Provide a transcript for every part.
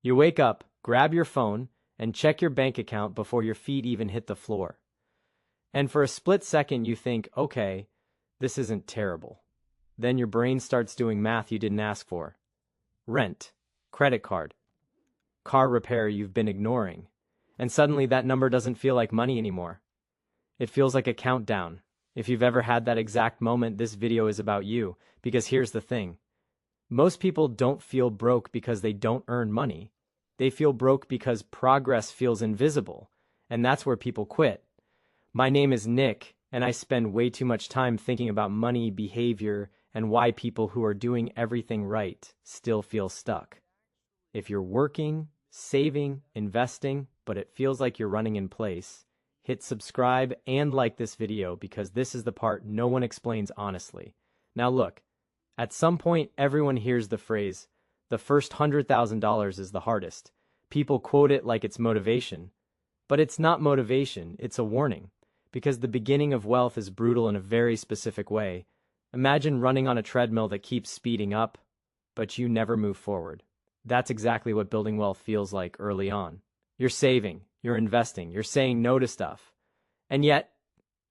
You wake up, grab your phone, and check your bank account before your feet even hit the floor. And for a split second you think, okay, this isn't terrible. Then your brain starts doing math you didn't ask for. Rent, credit card, car repair you've been ignoring. And suddenly that number doesn't feel like money anymore. It feels like a countdown. If you've ever had that exact moment, this video is about you, because here's the thing. Most people don't feel broke because they don't earn money. They feel broke because progress feels invisible, and that's where people quit. My name is Nick, and I spend way too much time thinking about money, behavior, and why people who are doing everything right still feel stuck. If you're working, saving, investing, but it feels like you're running in place, hit subscribe and like this video because this is the part no one explains honestly. Now look, at some point everyone hears the phrase, the first $100,000 is the hardest. People quote it like it's motivation. But it's not motivation, it's a warning. Because the beginning of wealth is brutal in a very specific way. Imagine running on a treadmill that keeps speeding up, but you never move forward. That's exactly what building wealth feels like early on. You're saving, you're investing, you're saying no to stuff. And yet,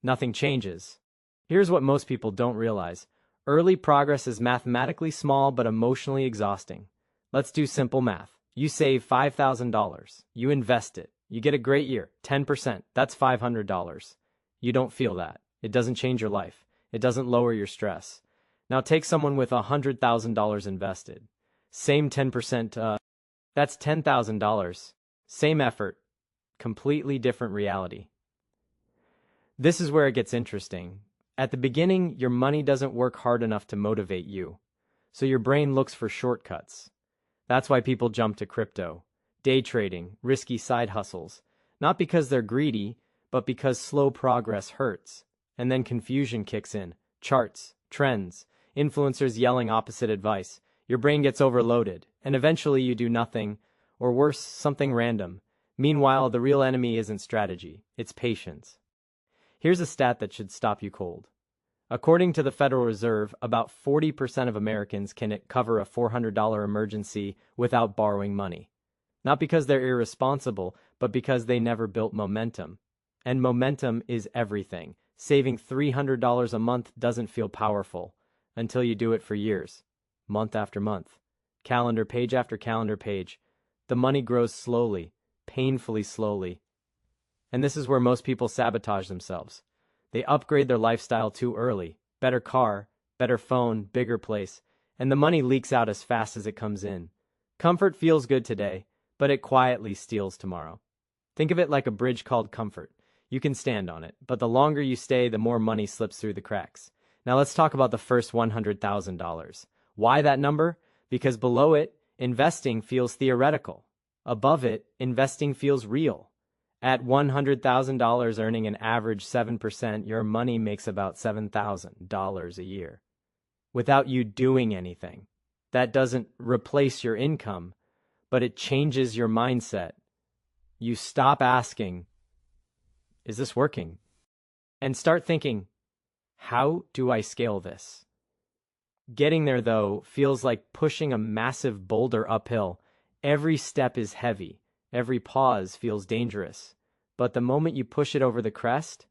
nothing changes. Here's what most people don't realize. Early progress is mathematically small but emotionally exhausting. Let's do simple math. You save $5,000. You invest it. You get a great year, 10%. That's $500. You don't feel that. It doesn't change your life. It doesn't lower your stress. Now take someone with $100,000 invested. Same 10%, that's $10,000. Same effort, completely different reality. This is where it gets interesting. At the beginning, your money doesn't work hard enough to motivate you. So your brain looks for shortcuts. That's why people jump to crypto, day trading, risky side hustles. Not because they're greedy, but because slow progress hurts. And then confusion kicks in. Charts, trends, influencers yelling opposite advice. Your brain gets overloaded, and eventually you do nothing, or worse, something random. Meanwhile, the real enemy isn't strategy, it's patience. Here's a stat that should stop you cold. According to the Federal Reserve, about 40% of Americans can cover a $400 emergency without borrowing money. Not because they're irresponsible, but because they never built momentum. And momentum is everything. Saving $300 a month doesn't feel powerful until you do it for years, month after month, calendar page after calendar page. The money grows slowly, painfully slowly. And this is where most people sabotage themselves. They upgrade their lifestyle too early. Better car, better phone, bigger place, and the money leaks out as fast as it comes in. Comfort feels good today, but it quietly steals tomorrow. Think of it like a bridge called comfort. You can stand on it, but the longer you stay, the more money slips through the cracks. Now let's talk about the first $100,000. Why that number? Because below it, investing feels theoretical. Above it, investing feels real. At $100,000 earning an average 7%, your money makes about $7,000 a year. Without you doing anything. That doesn't replace your income, but it changes your mindset. You stop asking, is this working? And start thinking, how do I scale this? Getting there, though, feels like pushing a massive boulder uphill. Every step is heavy. Every pause feels dangerous. But the moment you push it over the crest,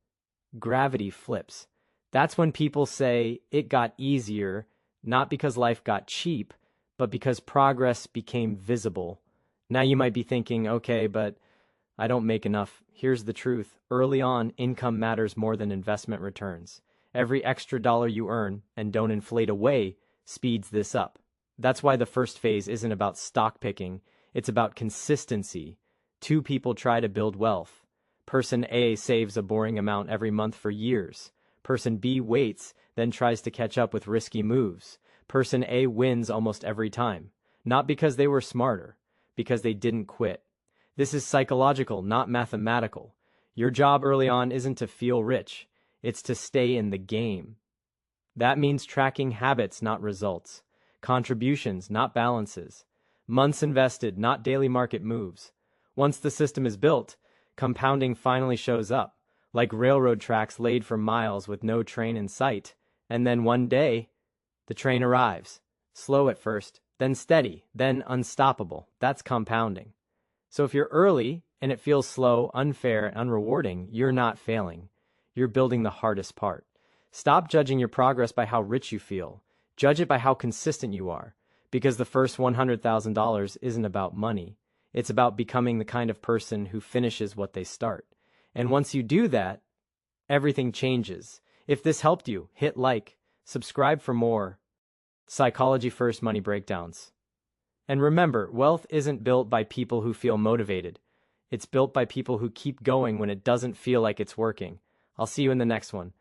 gravity flips. That's when people say it got easier, not because life got cheap, but because progress became visible. Now you might be thinking, okay, but I don't make enough. Here's the truth. Early on, income matters more than investment returns. Every extra dollar you earn, and don't inflate away, speeds this up. That's why the first phase isn't about stock picking. It's about consistency. Two people try to build wealth. Person A saves a boring amount every month for years. Person B waits, then tries to catch up with risky moves. Person A wins almost every time. Not because they were smarter, because they didn't quit. This is psychological, not mathematical. Your job early on isn't to feel rich. It's to stay in the game. That means tracking habits, not results. Contributions, not balances. Months invested, not daily market moves. Once the system is built, compounding finally shows up, like railroad tracks laid for miles with no train in sight. And then one day, the train arrives. Slow at first, then steady, then unstoppable. That's compounding. So if you're early and it feels slow, unfair, and unrewarding, you're not failing. You're building the hardest part. Stop judging your progress by how rich you feel. Judge it by how consistent you are. Because the first $100,000 isn't about money. It's about becoming the kind of person who finishes what they start. And once you do that, everything changes. If this helped you, hit like, subscribe for more Psychology First Money Breakdowns. And remember, wealth isn't built by people who feel motivated. It's built by people who keep going when it doesn't feel like it's working. I'll see you in the next one.